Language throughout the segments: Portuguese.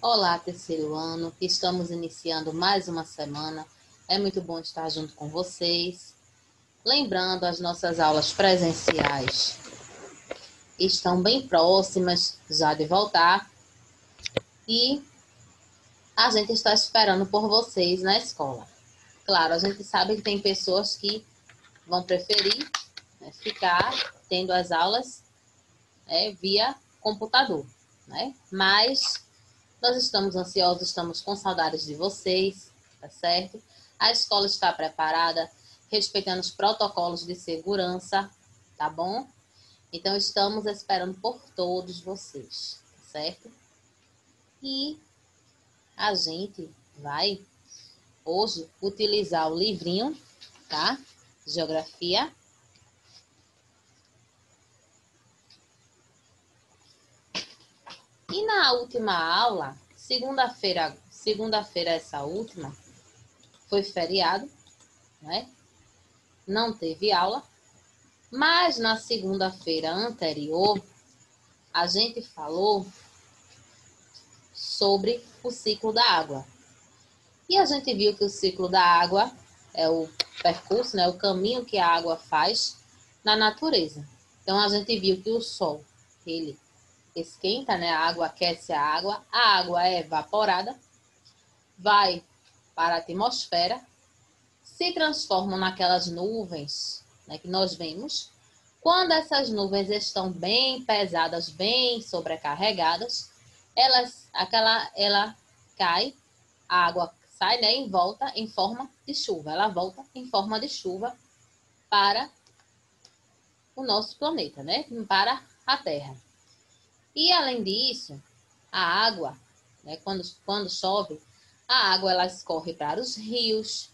Olá, terceiro ano, estamos iniciando mais uma semana. É muito bom estar junto com vocês. Lembrando, as nossas aulas presenciais estão bem próximas já de voltar e a gente está esperando por vocês na escola. Claro, a gente sabe que tem pessoas que vão preferir, ficar tendo as aulas, via computador, né? Mas nós estamos ansiosos, estamos com saudades de vocês, tá certo? A escola está preparada, respeitando os protocolos de segurança, tá bom? Então, estamos esperando por todos vocês, tá certo? E a gente vai hoje utilizar o livrinho, tá? Geografia. E na última aula, segunda-feira essa última, foi feriado, né? Não teve aula. Mas na segunda-feira anterior, a gente falou sobre o ciclo da água. E a gente viu que o ciclo da água é o percurso, né, o caminho que a água faz na natureza. Então a gente viu que o sol, ele esquenta, né, a água aquece a água é evaporada, vai para a atmosfera, se transforma naquelas nuvens, né, que nós vemos. Quando essas nuvens estão bem pesadas, bem sobrecarregadas, ela cai, a água sai, né, em volta em forma de chuva. Ela volta em forma de chuva para o nosso planeta, né, para a Terra. E além disso, a água, né, quando chove, a água ela escorre para os rios.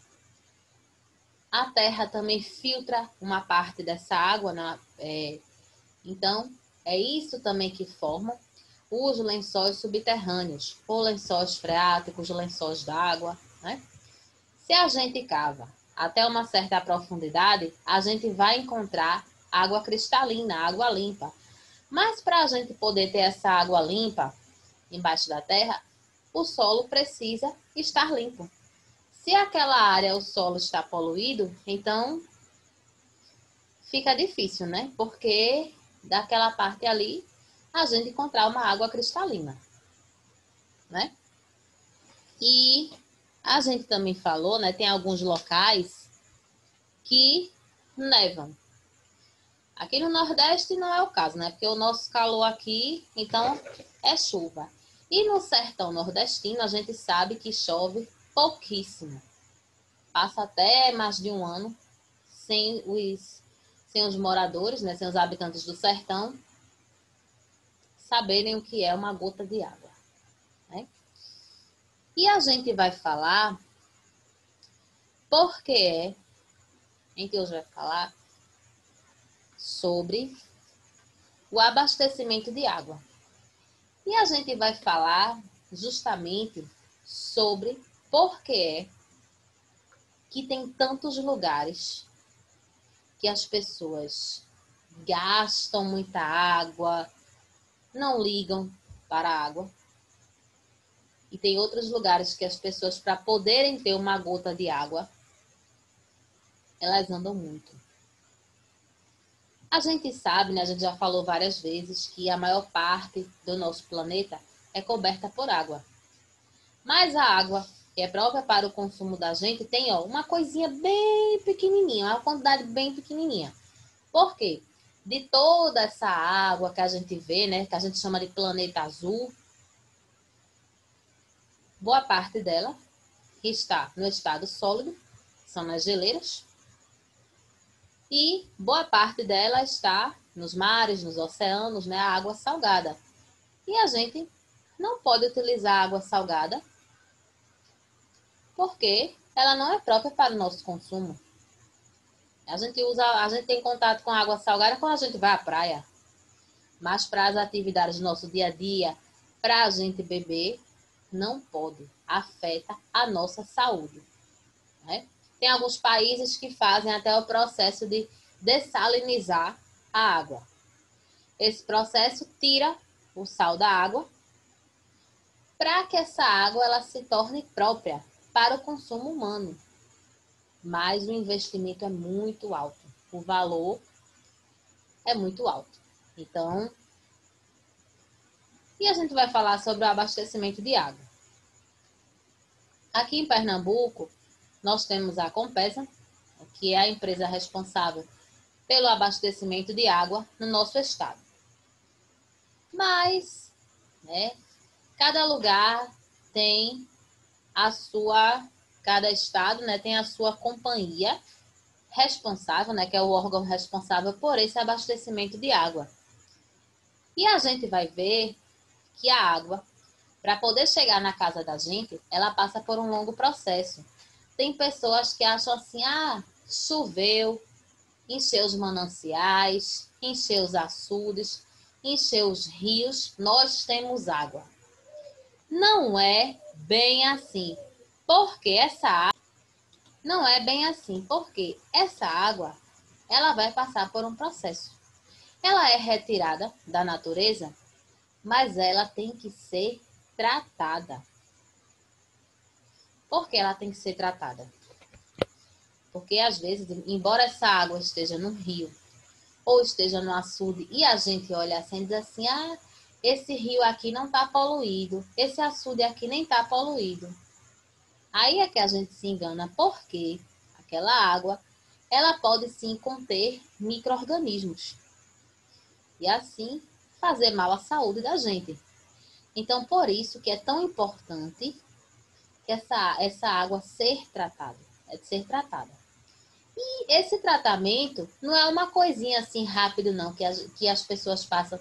A Terra também filtra uma parte dessa água, então, é isso também que forma os lençóis subterrâneos, ou lençóis freáticos, lençóis d'água, né? Se a gente cava até uma certa profundidade, a gente vai encontrar água cristalina, água limpa. Mas para a gente poder ter essa água limpa embaixo da terra, o solo precisa estar limpo. Se aquela área, o solo está poluído, então fica difícil, né? Porque daquela parte ali a gente encontrar uma água cristalina, né? E a gente também falou, né? Tem alguns locais que nevam. Aqui no Nordeste não é o caso, né? Porque o nosso calor aqui, então, é chuva. E no sertão nordestino a gente sabe que chove pouquíssimo. Passa até mais de um ano sem os moradores, né? Sem os habitantes do sertão saberem o que é uma gota de água, né? E a gente vai falar porque a gente hoje vai falar sobre o abastecimento de água. E a gente vai falar justamente sobre por que que tem tantos lugares que as pessoas gastam muita água, não ligam para a água. E tem outros lugares que as pessoas, para poderem ter uma gota de água, elas andam muito. A gente sabe, né, a gente já falou várias vezes, que a maior parte do nosso planeta é coberta por água. Mas a água, que é própria para o consumo da gente, tem uma coisinha bem pequenininha, uma quantidade bem pequenininha. Por quê? De toda essa água que a gente vê, né, que a gente chama de planeta azul, boa parte dela está no estado sólido, são nas geleiras, e boa parte dela está nos mares, nos oceanos, né, a água salgada. E a gente não pode utilizar água salgada porque ela não é própria para o nosso consumo. A gente tem contato com água salgada quando a gente vai à praia. Mas para as atividades do nosso dia a dia, para a gente beber, não pode. Afeta a nossa saúde, né? Tem alguns países que fazem até o processo de dessalinizar a água. Esse processo tira o sal da água para para que essa água ela se torne própria para o consumo humano. Mas o investimento é muito alto, o valor é muito alto. Então, e a gente vai falar sobre o abastecimento de água. Aqui em Pernambuco, nós temos a Compesa, que é a empresa responsável pelo abastecimento de água no nosso estado. Mas, cada lugar tem cada estado, tem a sua companhia responsável, que é o órgão responsável por esse abastecimento de água. E a gente vai ver que a água, para poder chegar na casa da gente, ela passa por um longo processo. Tem pessoas que acham assim, choveu, encheu os mananciais, encheu os açudes, encheu os rios, nós temos água. Não é bem assim, porque não é bem assim, porque essa água, ela vai passar por um processo. Ela é retirada da natureza, mas ela tem que ser tratada. Por que ela tem que ser tratada? Porque às vezes, embora essa água esteja no rio ou esteja no açude e a gente olha assim e diz assim, esse rio aqui não está poluído, esse açude aqui nem está poluído. Aí é que a gente se engana, porque aquela água, ela pode sim conter micro-organismos e assim fazer mal à saúde da gente. Então, por isso que é tão importante que essa água ser tratada, E esse tratamento não é uma coisinha assim rápido não, que as pessoas passam,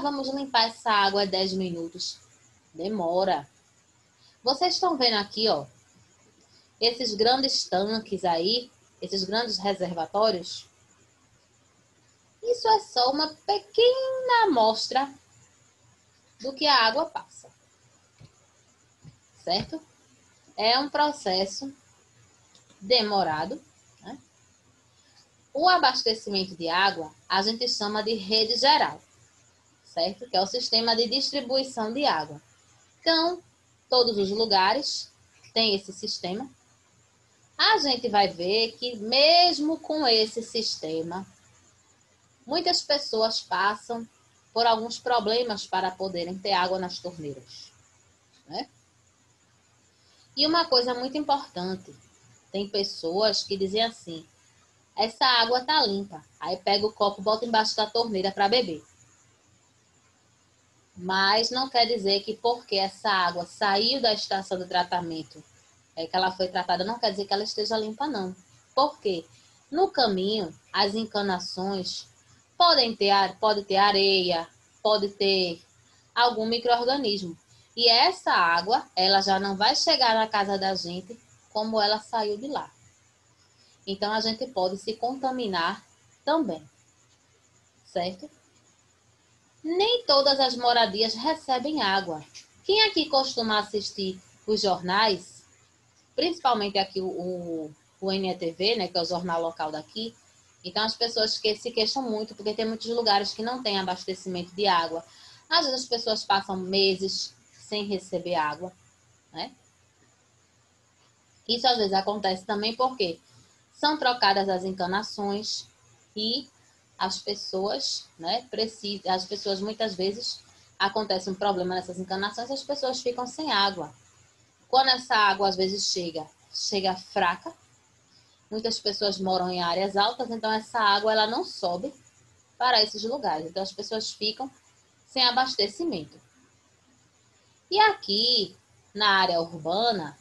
vamos limpar essa água em 10 minutos. Demora. Vocês estão vendo aqui, esses grandes tanques aí, esses grandes reservatórios? Isso é só uma pequena amostra do que a água passa, certo? É um processo demorado, né? O abastecimento de água a gente chama de rede geral, certo? Que é o sistema de distribuição de água. Então, todos os lugares têm esse sistema. A gente vai ver que mesmo com esse sistema, muitas pessoas passam por alguns problemas para poderem ter água nas torneiras, né? E uma coisa muito importante, tem pessoas que dizem assim, essa água tá limpa, aí pega o copo e bota embaixo da torneira para beber. Mas não quer dizer que porque essa água saiu da estação de tratamento, que ela foi tratada, não quer dizer que ela esteja limpa, não. Por quê? No caminho, as encanações pode ter areia, pode ter algum micro-organismo. E essa água, ela já não vai chegar na casa da gente como ela saiu de lá. Então, a gente pode se contaminar também, certo? Nem todas as moradias recebem água. Quem aqui costuma assistir os jornais, principalmente aqui o NETV, que é o jornal local daqui, então as pessoas que se queixam muito, porque tem muitos lugares que não tem abastecimento de água. Às vezes as pessoas passam meses sem receber água, né? Isso às vezes acontece também porque são trocadas as encanações e as pessoas, as pessoas muitas vezes acontece um problema nessas encanações e as pessoas ficam sem água. Quando essa água às vezes chega fraca, muitas pessoas moram em áreas altas, então essa água ela não sobe para esses lugares. Então as pessoas ficam sem abastecimento. E aqui, na área urbana,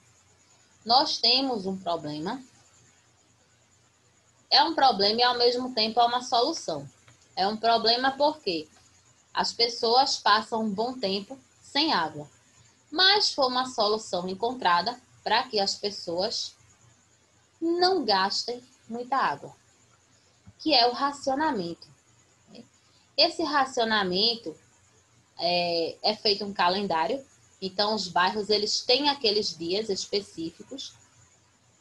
nós temos um problema. É um problema e ao mesmo tempo é uma solução. É um problema porque as pessoas passam um bom tempo sem água. Mas foi uma solução encontrada para que as pessoas não gastem muita água, que é o racionamento. Esse racionamento é feito um calendário, então os bairros eles têm aqueles dias específicos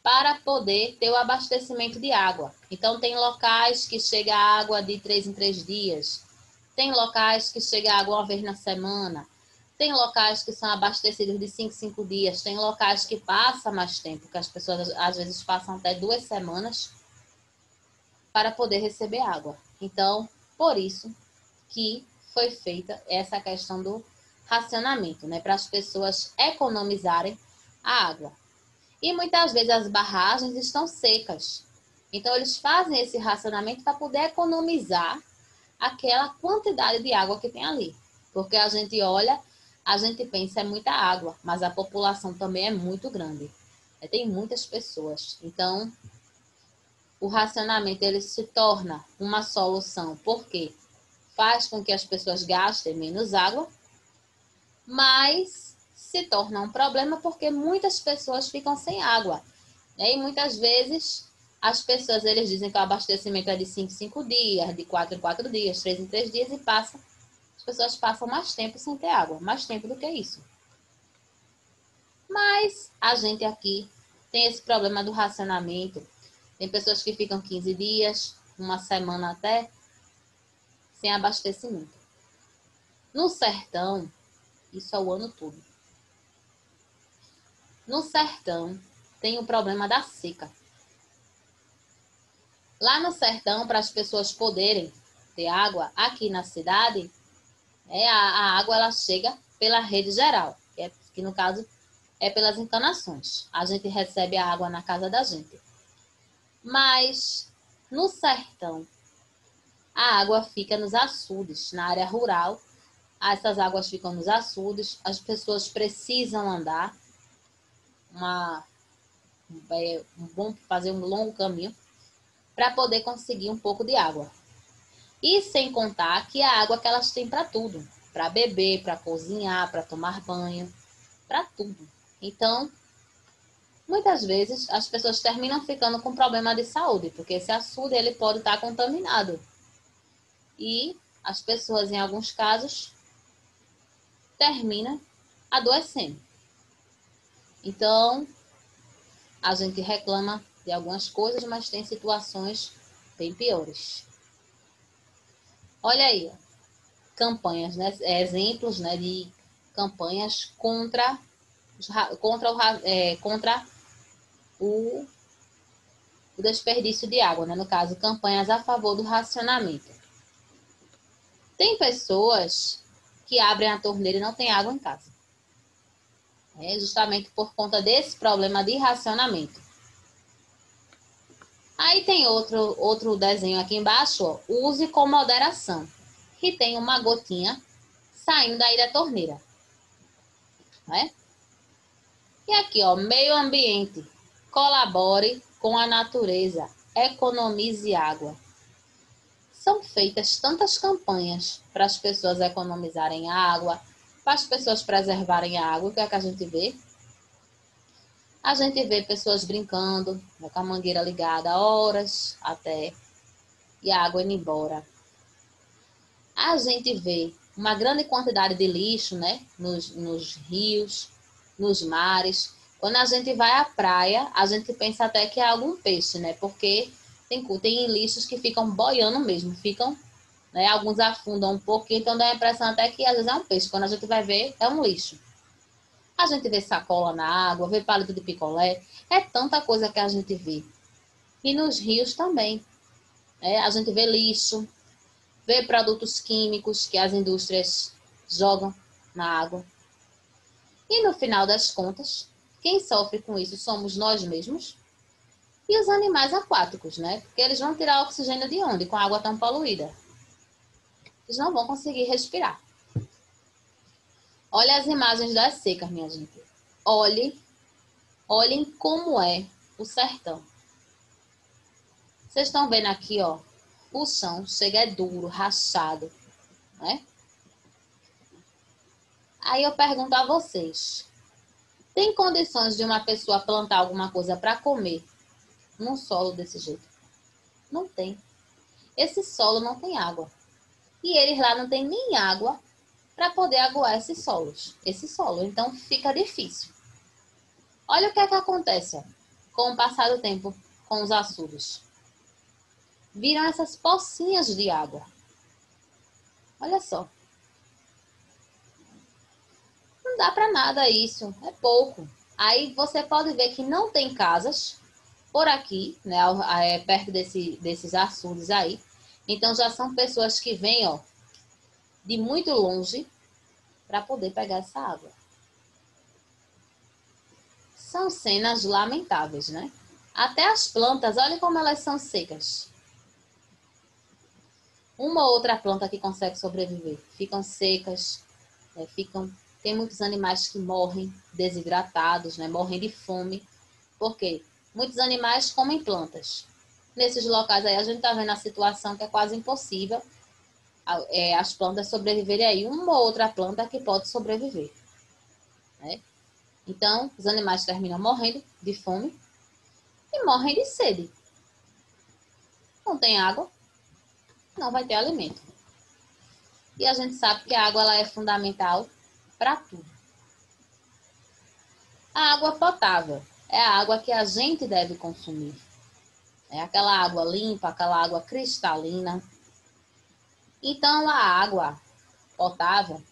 para poder ter o abastecimento de água. Então tem locais que chega água de 3 em 3 dias, tem locais que chega água uma vez na semana, Tem locais que são abastecidos de 5 em 5 dias, tem locais que passam mais tempo, que as pessoas às vezes passam até 2 semanas para poder receber água. Então, por isso que foi feita essa questão do racionamento, né? Para as pessoas economizarem a água. E muitas vezes as barragens estão secas. Então, eles fazem esse racionamento para poder economizar aquela quantidade de água que tem ali. Porque a gente olha, a gente pensa é muita água, mas a população também é muito grande. Tem muitas pessoas. Então, o racionamento ele se torna uma solução, porque faz com que as pessoas gastem menos água, mas se torna um problema porque muitas pessoas ficam sem água. E muitas vezes as pessoas eles dizem que o abastecimento é de 5 em 5 dias, de 4 em 4 dias, 3 em 3 dias, e as pessoas passam mais tempo sem ter água, mais tempo do que isso. Mas a gente aqui tem esse problema do racionamento. Tem pessoas que ficam 15 dias, uma semana até, sem abastecimento. No sertão, isso é o ano todo. No sertão, tem o problema da seca. Lá no sertão, para as pessoas poderem ter água, aqui na cidade, a água ela chega pela rede geral, que no caso é pelas encanações. A gente recebe a água na casa da gente. Mas no sertão, a água fica nos açudes, na área rural. Essas águas ficam nos açudes, as pessoas precisam andar fazer um longo caminho para poder conseguir um pouco de água. E sem contar que a água que elas têm para tudo, para beber, para cozinhar, para tomar banho, para tudo. Então, muitas vezes as pessoas terminam ficando com problema de saúde, porque esse açude ele pode estar contaminado. E as pessoas, em alguns casos, terminam adoecendo. Então, a gente reclama de algumas coisas, mas tem situações bem piores. Olha aí, campanhas, né? Exemplos, né, de campanhas contra o desperdício de água, né? No caso, campanhas a favor do racionamento. Tem pessoas que abrem a torneira e não tem água em casa. Justamente por conta desse problema de racionamento. Aí tem outro desenho aqui embaixo, ó, use com moderação. Que tem uma gotinha saindo aí da torneira. Né? E aqui, ó, meio ambiente. Colabore com a natureza. Economize água. São feitas tantas campanhas para as pessoas economizarem água, para as pessoas preservarem a água. O que é que a gente vê? A gente vê pessoas brincando, com a mangueira ligada horas até e a água indo embora. A gente vê uma grande quantidade de lixo, né, nos rios, nos mares. Quando a gente vai à praia, a gente pensa até que é algum peixe, né, porque tem lixos que ficam boiando mesmo, né, alguns afundam um pouquinho, então dá a impressão até que às vezes é um peixe. Quando a gente vai ver, é um lixo. A gente vê sacola na água, vê palito de picolé, é tanta coisa que a gente vê. E nos rios também. A gente vê lixo, vê produtos químicos que as indústrias jogam na água. E no final das contas, quem sofre com isso somos nós mesmos e os animais aquáticos, né? Porque eles vão tirar oxigênio de onde? Com a água tão poluída. Eles não vão conseguir respirar. Olha as imagens das secas, minha gente. Olhem como é o sertão. Vocês estão vendo aqui, ó, o chão chega duro, rachado, né? Aí eu pergunto a vocês, tem condições de uma pessoa plantar alguma coisa para comer num solo desse jeito? Não tem. Esse solo não tem água. E eles lá não tem nem água para poder aguar esse solo. Então fica difícil. Olha o que é que acontece, ó, com o passar do tempo com os açudes. Viram essas pocinhas de água. Olha só. Não dá para nada isso, é pouco. Aí você pode ver que não tem casas por aqui, né, perto desses açudes aí. Então já são pessoas que vêm, ó, de muito longe para poder pegar essa água. São cenas lamentáveis, né? Até as plantas, olha como elas são secas. Uma ou outra planta que consegue sobreviver, ficam secas, né? Tem muitos animais que morrem desidratados, né? Morrem de fome. Por quê? Muitos animais comem plantas. Nesses locais aí a gente está vendo a situação que é quase impossível as plantas sobreviverem aí. Uma ou outra planta que pode sobreviver, né? Então, os animais terminam morrendo de fome e morrem de sede. Não tem água, não vai ter alimento. E a gente sabe que a água ela é fundamental para tudo. A água potável é a água que a gente deve consumir. É aquela água limpa, aquela água cristalina. Então, a água potável,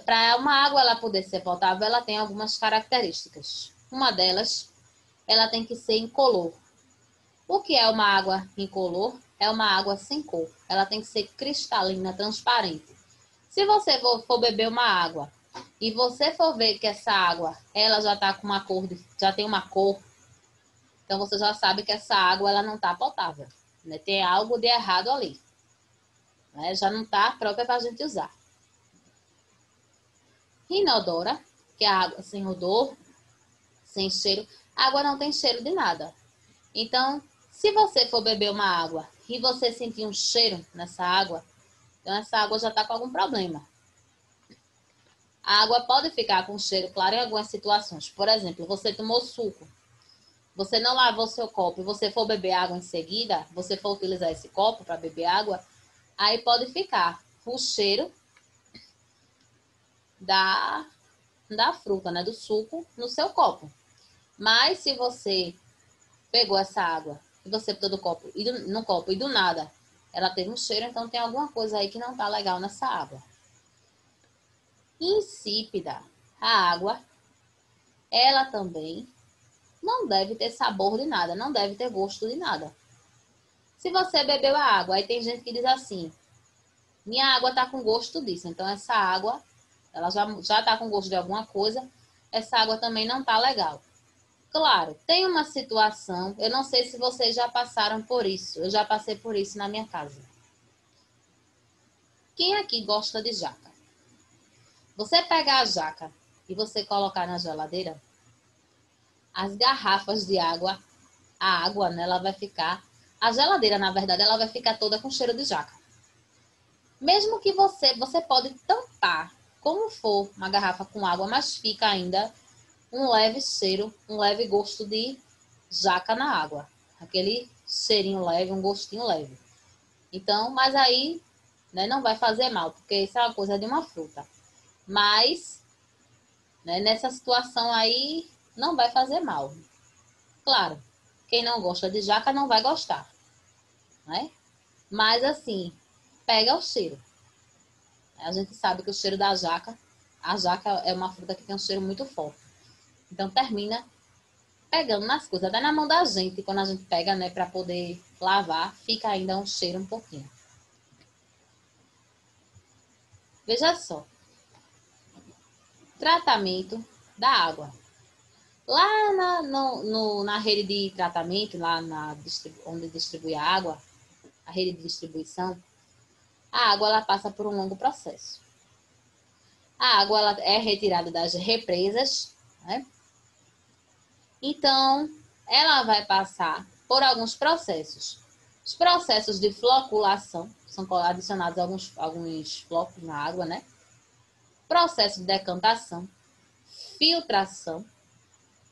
para uma água ela poder ser potável, ela tem algumas características. Uma delas, ela tem que ser incolor. O que é uma água incolor? É uma água sem cor. Ela tem que ser cristalina, transparente. Se você for beber uma água e você for ver que essa água ela já tá com uma cor, já tem uma cor, então você já sabe que essa água ela não está potável, né? Tem algo de errado ali, né? Já não está própria para a gente usar. Inodora, que é a água sem odor, sem cheiro. A água não tem cheiro de nada. Então, se você for beber uma água e você sentir um cheiro nessa água, então essa água já está com algum problema. A água pode ficar com cheiro claro em algumas situações. Por exemplo, você tomou suco, você não lavou seu copo e você for beber água em seguida, você for utilizar esse copo para beber água, aí pode ficar o cheiro da fruta, né, do suco no seu copo. Mas se você pegou essa água e você botou no copo e do nada ela teve um cheiro, então tem alguma coisa aí que não tá legal nessa água. Insípida. A água, ela também não deve ter sabor de nada, não deve ter gosto de nada. Se você bebeu a água, aí tem gente que diz assim, minha água tá com gosto disso, então essa água, ela já tá com gosto de alguma coisa, essa água também não tá legal. Claro, tem uma situação, eu não sei se vocês já passaram por isso, eu já passei por isso na minha casa. Quem aqui gosta de jaca? Você pegar a jaca e você colocar na geladeira, as garrafas de água, a água, né, ela vai ficar, a geladeira, na verdade, ela vai ficar toda com cheiro de jaca. Mesmo que você pode tampar, como for, uma garrafa com água, mas fica ainda um leve cheiro, um leve gosto de jaca na água. Aquele cheirinho leve, um gostinho leve. Então, mas aí, né, não vai fazer mal, porque isso é uma coisa de uma fruta. Mas, né, nessa situação aí, não vai fazer mal. Claro, quem não gosta de jaca não vai gostar, né? Mas assim, pega o cheiro. A gente sabe que o cheiro da jaca, a jaca é uma fruta que tem um cheiro muito forte. Então termina pegando nas coisas, até na mão da gente, quando a gente pega, né, para poder lavar, fica ainda um cheiro um pouquinho. Veja só. Tratamento da água. Lá na rede de tratamento, lá onde distribui a água, a rede de distribuição, a água ela passa por um longo processo. A água ela é retirada das represas, né? Então, ela vai passar por alguns processos. Os processos de floculação, são adicionados alguns flocos na água, né? Processo de decantação, filtração,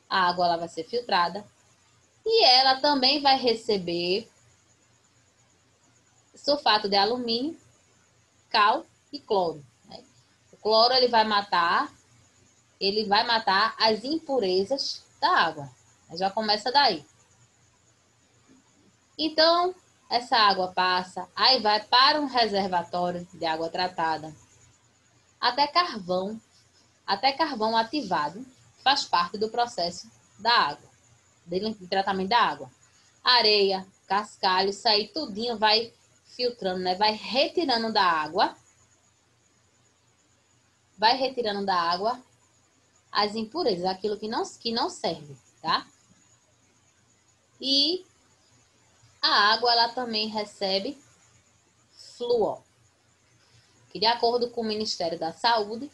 a água ela vai ser filtrada e ela também vai receber sulfato de alumínio, cal e cloro. Né? O cloro ele vai matar as impurezas da água. Já começa daí. Então, essa água passa, aí vai para um reservatório de água tratada. Até carvão até carvão ativado, faz parte do processo da água, de tratamento da água. Areia, cascalho, isso aí tudinho vai filtrando, né? Vai retirando da água as impurezas, aquilo que não serve, tá? E a água, ela também recebe flúor, que de acordo com o Ministério da Saúde,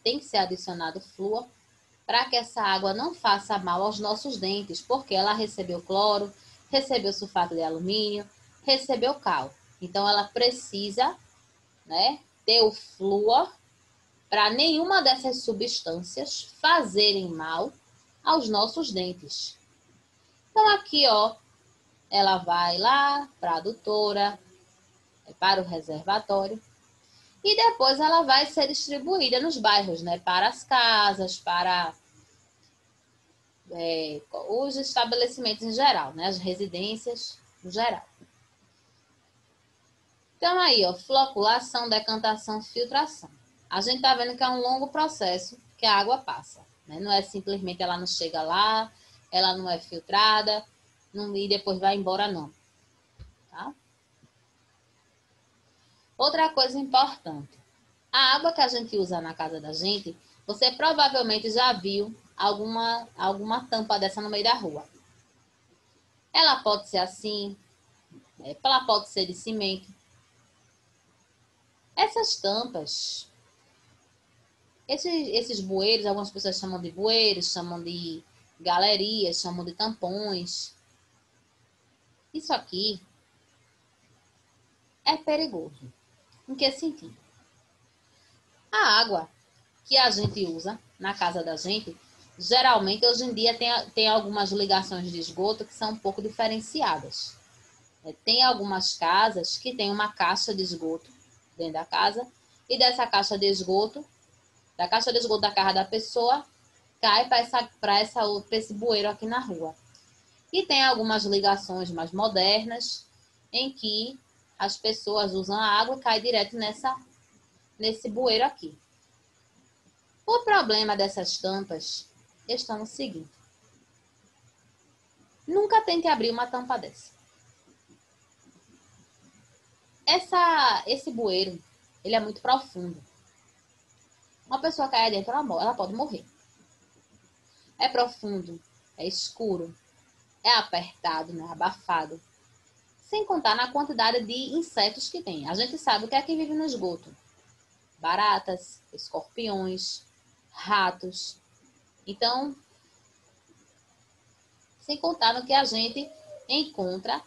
tem que ser adicionado flúor para que essa água não faça mal aos nossos dentes, porque ela recebeu cloro, recebeu sulfato de alumínio, recebeu cal. Então, ela precisa, né, ter o flúor para nenhuma dessas substâncias fazerem mal aos nossos dentes. Então, aqui, ó, ela vai lá para a adutora, para o reservatório, e depois ela vai ser distribuída nos bairros, né, para as casas, para os estabelecimentos em geral, né, as residências em geral. Então, aí, ó, floculação, decantação, filtração. A gente tá vendo que é um longo processo que a água passa, né? Não é simplesmente ela não chega lá, ela não é filtrada, e depois vai embora, não. Tá? Outra coisa importante. A água que a gente usa na casa da gente, você provavelmente já viu alguma tampa dessa no meio da rua. Ela pode ser assim, ela pode ser de cimento. Essas tampas, esses bueiros, algumas pessoas chamam de bueiros, chamam de galerias, chamam de tampões. Isso aqui é perigoso. Em que sentido? A água que a gente usa na casa da gente, geralmente hoje em dia tem algumas ligações de esgoto que são um pouco diferenciadas. Tem algumas casas que tem uma caixa de esgoto dentro da casa, e dessa caixa de esgoto, da caixa de esgoto da casa da pessoa, cai para esse bueiro aqui na rua. E tem algumas ligações mais modernas em que as pessoas usam a água e cai direto nesse bueiro aqui. O problema dessas tampas está no seguinte: nunca tente abrir uma tampa dessa. Esse bueiro, ele é muito profundo. Uma pessoa cair dentro, ela pode morrer. É profundo, é escuro, é apertado, né, abafado. Sem contar na quantidade de insetos que tem. A gente sabe o que é que vive no esgoto: baratas, escorpiões, ratos. Então, sem contar no que a gente encontra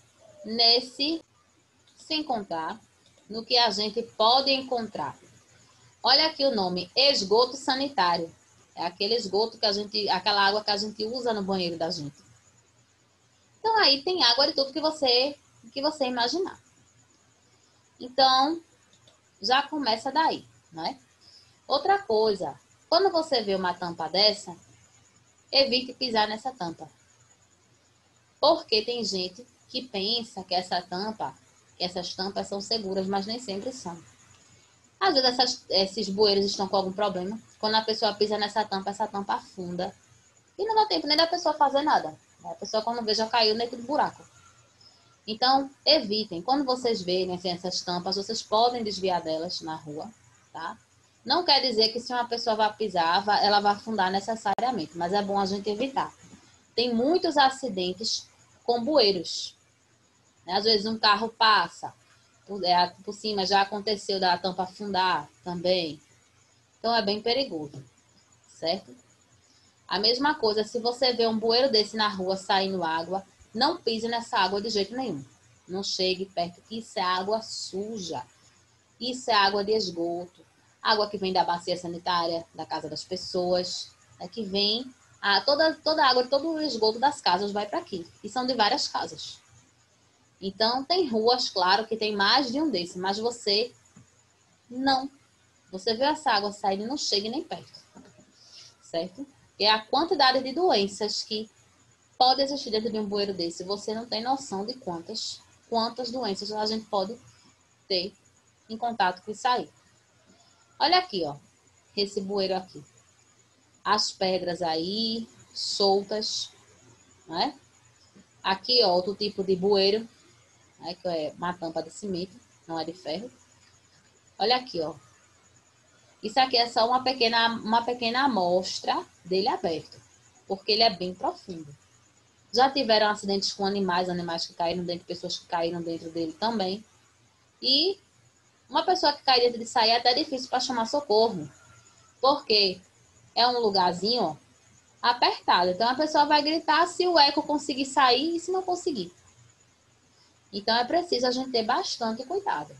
sem contar no que a gente pode encontrar. Olha aqui o nome: esgoto sanitário. É aquele esgoto aquela água que a gente usa no banheiro da gente. Então aí tem água de tudo que você imaginar. Então, já começa daí, né? Outra coisa, quando você vê uma tampa dessa, evite pisar nessa tampa. Porque tem gente que pensa que essas tampas são seguras, mas nem sempre são. Às vezes esses bueiros estão com algum problema. Quando a pessoa pisa nessa tampa, essa tampa afunda. E não dá tempo nem da pessoa fazer nada. A pessoa, quando vê, já caiu dentro do buraco. Então, evitem. Quando vocês verem assim, essas tampas, vocês podem desviar delas na rua, tá? Não quer dizer que se uma pessoa vai pisar, ela vai afundar necessariamente, mas é bom a gente evitar. Tem muitos acidentes com bueiros. Às vezes um carro passa por cima, já aconteceu da tampa afundar também. Então é bem perigoso, certo? A mesma coisa, se você vê um bueiro desse na rua saindo água, não pise nessa água de jeito nenhum. Não chegue perto, que isso é água suja. Isso é água de esgoto. Água que vem da bacia sanitária, da casa das pessoas, que vem... toda a água, todo o esgoto das casas vai para aqui. E são de várias casas. Então, tem ruas, claro, que tem mais de um desses, mas você não. Você vê essa água saindo e não chega nem perto. Certo? E a quantidade de doenças que pode existir dentro de um bueiro desse, você não tem noção de quantas doenças a gente pode ter em contato com isso aí. Olha aqui, ó. Esse bueiro aqui. as pedras aí, soltas, né? Aqui, ó, outro tipo de bueiro, né, que é uma tampa de cimento, não é de ferro. Olha aqui, ó. Isso aqui é só uma pequena amostra dele aberto, porque ele é bem profundo. Já tiveram acidentes com animais que caíram dentro, pessoas que caíram dentro dele também. E uma pessoa que cai dentro disso aí é até difícil para chamar socorro, porque é um lugarzinho, ó, apertado. Então a pessoa vai gritar se o eco conseguir sair e se não conseguir. Então é preciso a gente ter bastante cuidado.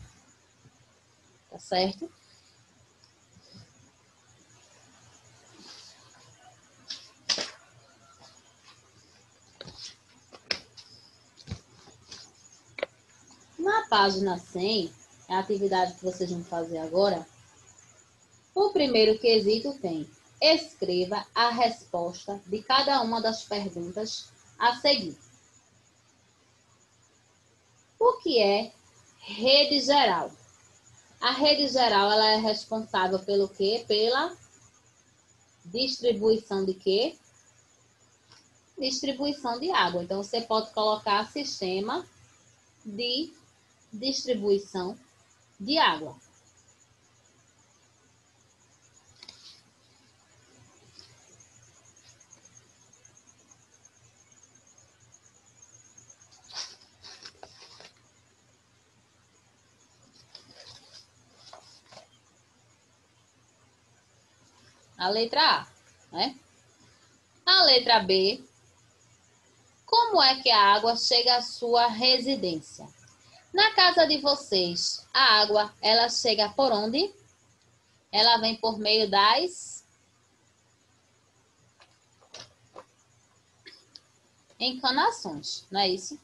Tá certo? Na página 100, é a atividade que vocês vão fazer agora. O primeiro quesito tem: escreva a resposta de cada uma das perguntas a seguir. O que é rede geral? A rede geral, ela é responsável pelo quê? Pela distribuição de quê? Distribuição de água. Então, você pode colocar sistema de distribuição de água. A letra A, né? A letra B, como é que a água chega à sua residência? Na casa de vocês, a água, ela chega por onde? Ela vem por meio das encanações, não é isso?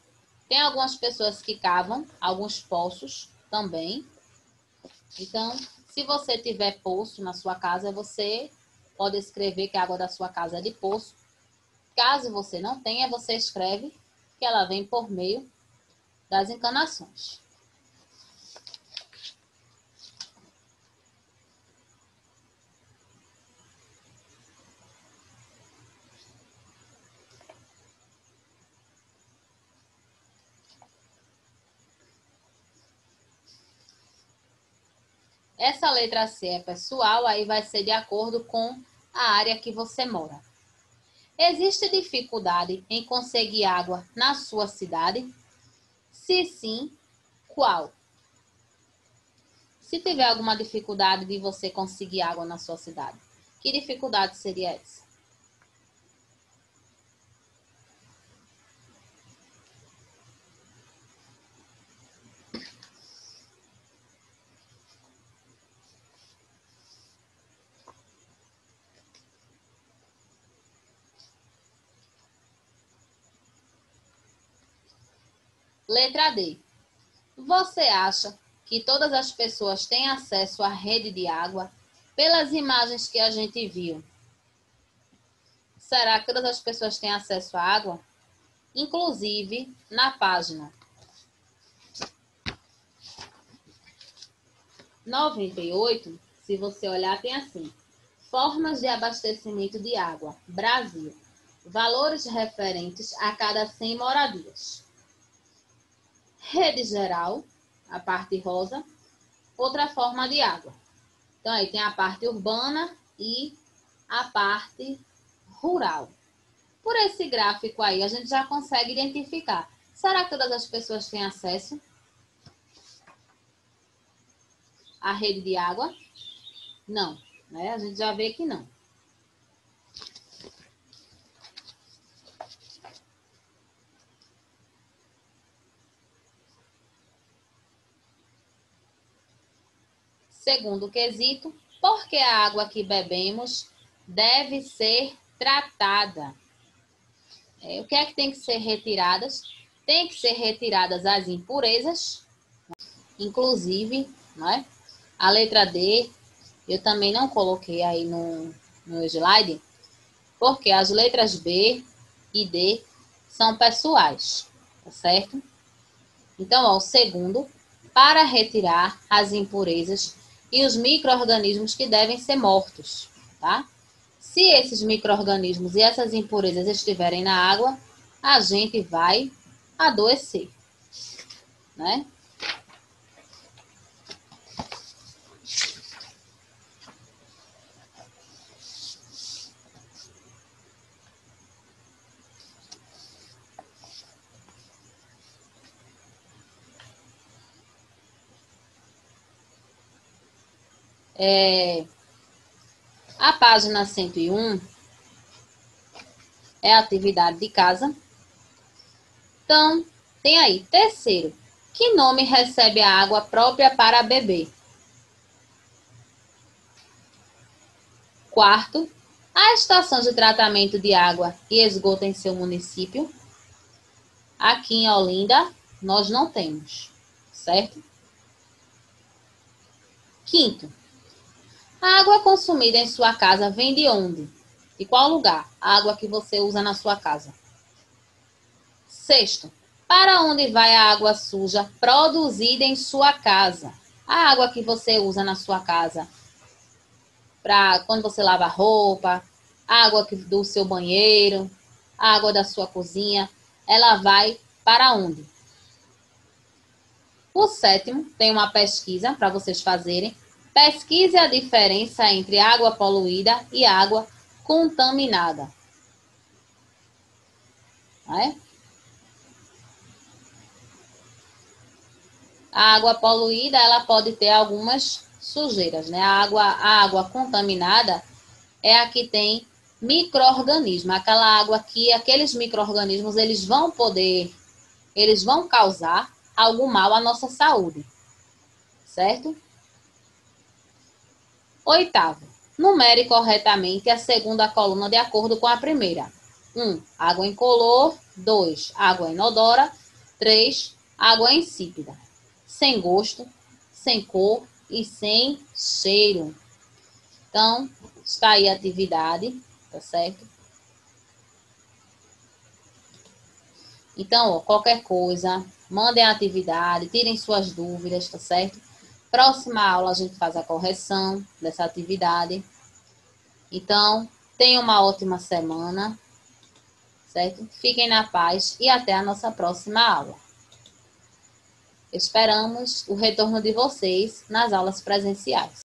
Tem algumas pessoas que cavam, alguns poços também. Então, se você tiver poço na sua casa, você pode escrever que a água da sua casa é de poço. Caso você não tenha, você escreve que ela vem por meio das encanações. Essa letra C é pessoal, aí vai ser de acordo com a área que você mora. Existe dificuldade em conseguir água na sua cidade? Se sim, qual? Se tiver alguma dificuldade de você conseguir água na sua cidade, que dificuldade seria essa? Letra D. Você acha que todas as pessoas têm acesso à rede de água? Pelas imagens que a gente viu, será que todas as pessoas têm acesso à água? Inclusive, na página 98, se você olhar, tem assim: formas de abastecimento de água, Brasil, valores referentes a cada 100 moradias. Rede geral, a parte rosa, outra forma de água. Então, aí tem a parte urbana e a parte rural. Por esse gráfico aí, a gente já consegue identificar. Será que todas as pessoas têm acesso à rede de água? Não, né? A gente já vê que não. Segundo quesito, por que a água que bebemos deve ser tratada? O que é que tem que ser retiradas? Tem que ser retiradas as impurezas, inclusive, né? A letra D, eu também não coloquei aí no slide, porque as letras B e D são pessoais, tá certo? Então, ó, o segundo, para retirar as impurezas e os micro-organismos que devem ser mortos, tá? Se esses micro-organismos e essas impurezas estiverem na água, a gente vai adoecer, né? A página 101 é a atividade de casa. Então, tem aí, terceiro, que nome recebe a água própria para beber? Quarto, há estação de tratamento de água e esgoto em seu município? Aqui em Olinda, nós não temos, certo? Quinto, a água consumida em sua casa vem de onde? De qual lugar? A água que você usa na sua casa. Sexto, para onde vai a água suja produzida em sua casa? A água que você usa na sua casa para quando você lava roupa, a água do seu banheiro, a água da sua cozinha, ela vai para onde? O sétimo, tem uma pesquisa para vocês fazerem. Pesquise a diferença entre água poluída e água contaminada. A água poluída, ela pode ter algumas sujeiras, né? A água contaminada é a que tem micro-organismo, aquela água que aqueles micro-organismos eles vão causar algum mal à nossa saúde, certo? Oitavo, numere corretamente a segunda coluna de acordo com a primeira. 1. Água incolor. 2. Água inodora. 3. Água insípida. Sem gosto, sem cor e sem cheiro. Então, está aí a atividade, tá certo? Então, ó, qualquer coisa, mandem a atividade, tirem suas dúvidas, tá certo? Próxima aula a gente faz a correção dessa atividade. Então, tenham uma ótima semana, certo? Fiquem na paz e até a nossa próxima aula. Esperamos o retorno de vocês nas aulas presenciais.